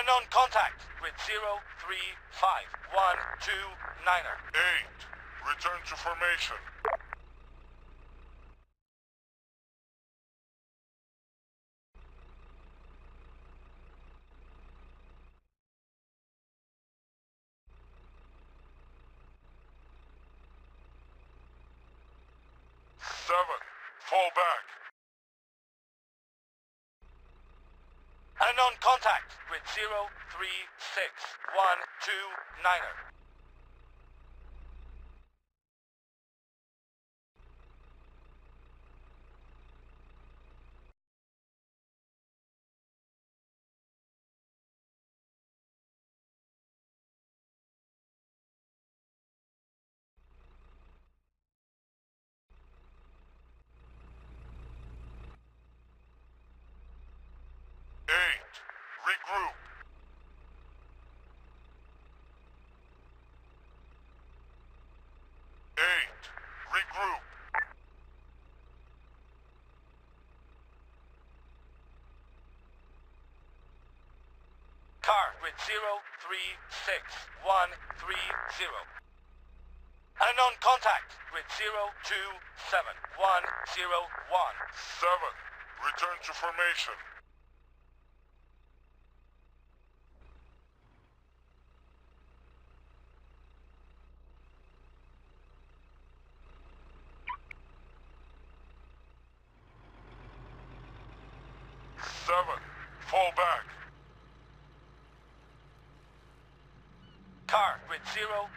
Unknown contact with 035-129er. 8. Return to formation. Seven. Fall back. Unknown contact with 036-129er. 8. Regroup. 8. Regroup. Car with 036-130. Unknown contact with 027-101. 7. Return to formation. Seven. Fall back. Car with 030-1